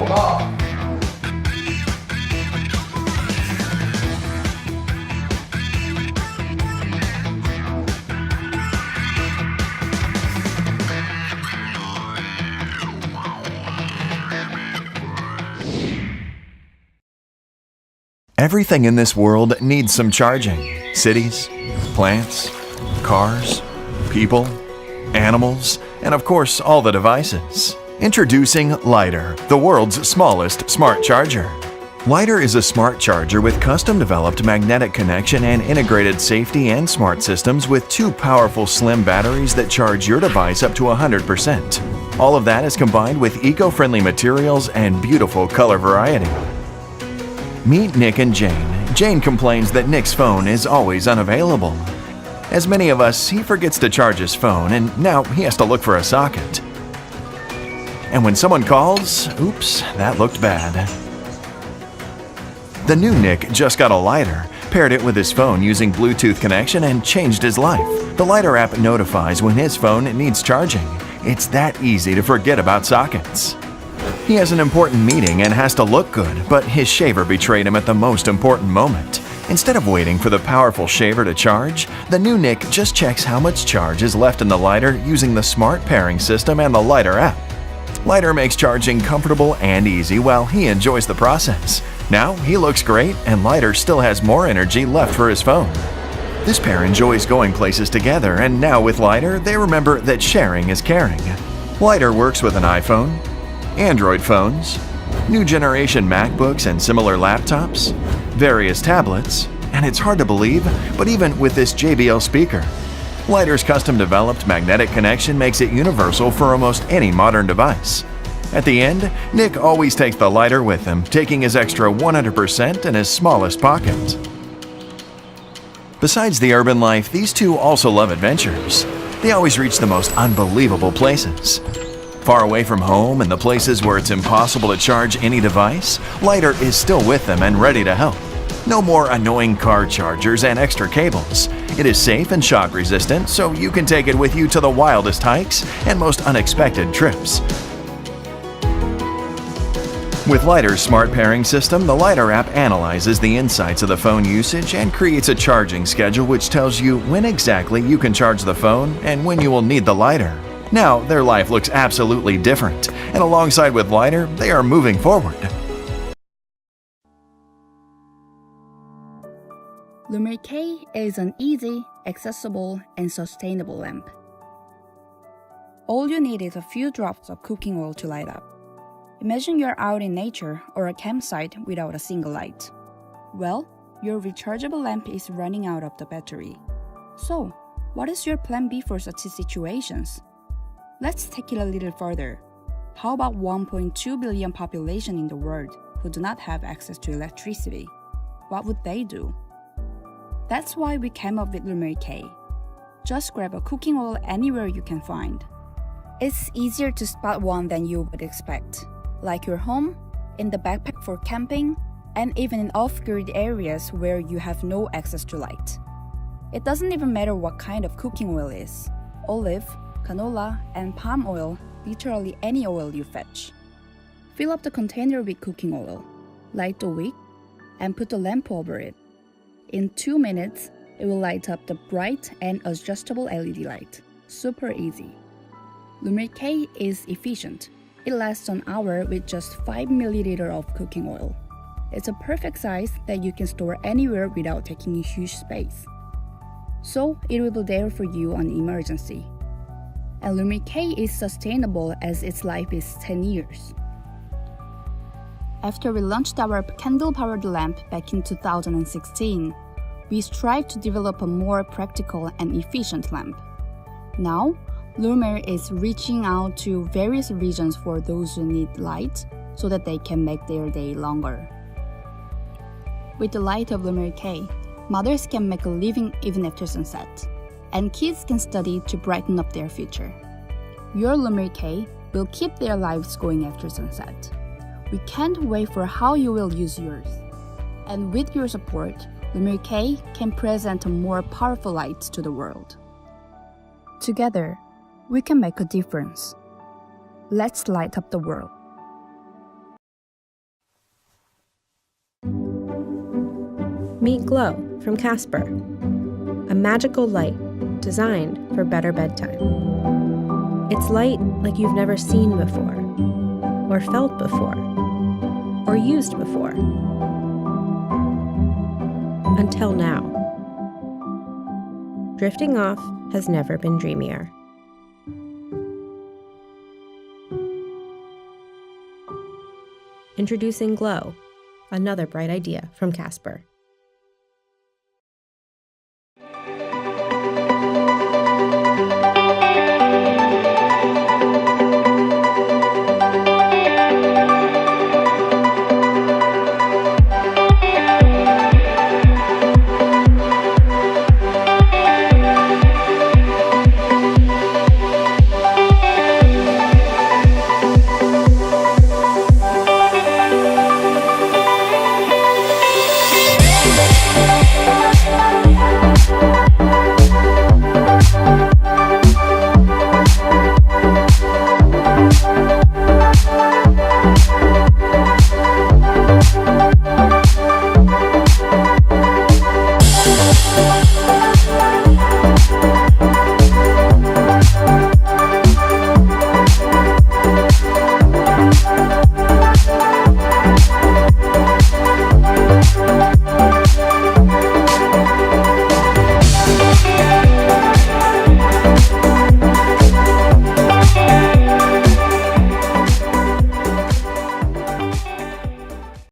가. Everything in this world needs some charging. Cities, plants, cars, people, animals, and of course all the devices. Introducing Lighter, the world's smallest smart charger. Lighter is a smart charger with custom-developed magnetic connection and integrated safety and smart systems with two powerful slim batteries that charge your device up to 100%. All of that is combined with eco-friendly materials and beautiful color variety. Meet Nick and Jane. Jane complains that Nick's phone is always unavailable. As many of us, he forgets to charge his phone and now he has to look for a socket. And when someone calls, oops, that looked bad. The new Nick just got a lighter, paired it with his phone using Bluetooth connection and changed his life. The Lighter app notifies when his phone needs charging. It's that easy to forget about sockets. He has an important meeting and has to look good, but his shaver betrayed him at the most important moment. Instead of waiting for the powerful shaver to charge, the new Nick just checks how much charge is left in the Lighter using the smart pairing system and the Lighter app. Lighter makes charging comfortable and easy while he enjoys the process. Now he looks great and Lighter still has more energy left for his phone. This pair enjoys going places together, and now with Lighter, they remember that sharing is caring. Lighter works with an iPhone, Android phones, new generation MacBooks and similar laptops, various tablets, and it's hard to believe, but even with this JBL speaker. Lighter's custom-developed magnetic connection makes it universal for almost any modern device. At the end, Nick always takes the Lighter with him, taking his extra 100% in his smallest pocket. Besides the urban life, these two also love adventures. They always reach the most unbelievable places. Far away from home and the places where it's impossible to charge any device, Lighter is still with them and ready to help. No more annoying car chargers and extra cables. It is safe and shock resistant, so you can take it with you to the wildest hikes and most unexpected trips. With Lighter's smart pairing system, the Lighter app analyzes the insights of the phone usage and creates a charging schedule which tells you when exactly you can charge the phone and when you will need the Lighter. Now, their life looks absolutely different, and alongside with Lighter, they are moving forward. Lumiere K is an easy, accessible, and sustainable lamp. All you need is a few drops of cooking oil to light up. Imagine you're out in nature or a campsite without a single light. Well, your rechargeable lamp is running out of the battery. So, what is your plan B for such situations? Let's take it a little further. How about 1.2 billion population in the world who do not have access to electricity? What would they do? That's why we came up with Lumiere K. Just grab a cooking oil anywhere you can find. It's easier to spot one than you would expect, like your home, in the backpack for camping, and even in off-grid areas where you have no access to light. It doesn't even matter what kind of cooking oil is. Olive, canola, and palm oil, literally any oil you fetch. Fill up the container with cooking oil, light the wick, and put the lamp over it. In 2 minutes, it will light up the bright and adjustable LED light. Super easy. Lumiere K is efficient. It lasts an hour with just 5 ml of cooking oil. It's a perfect size that you can store anywhere without taking a huge space. So it will be there for you on emergency. And Lumiere K is sustainable as its life is 10 years. After we launched our candle-powered lamp back in 2016, we strive to develop a more practical and efficient lamp. Now, Lumiere is reaching out to various regions for those who need light so that they can make their day longer. With the light of Lumiere K, mothers can make a living even after sunset, and kids can study to brighten up their future. Your Lumiere K will keep their lives going after sunset. We can't wait for how you will use yours. And with your support, Lumiere K can present a more powerful light to the world. Together, we can make a difference. Let's light up the world. Meet Glow from Casper, a magical light designed for better bedtime. It's light like you've never seen before, or felt before, or used before. Until now. Drifting off has never been dreamier. Introducing Glow, another bright idea from Casper.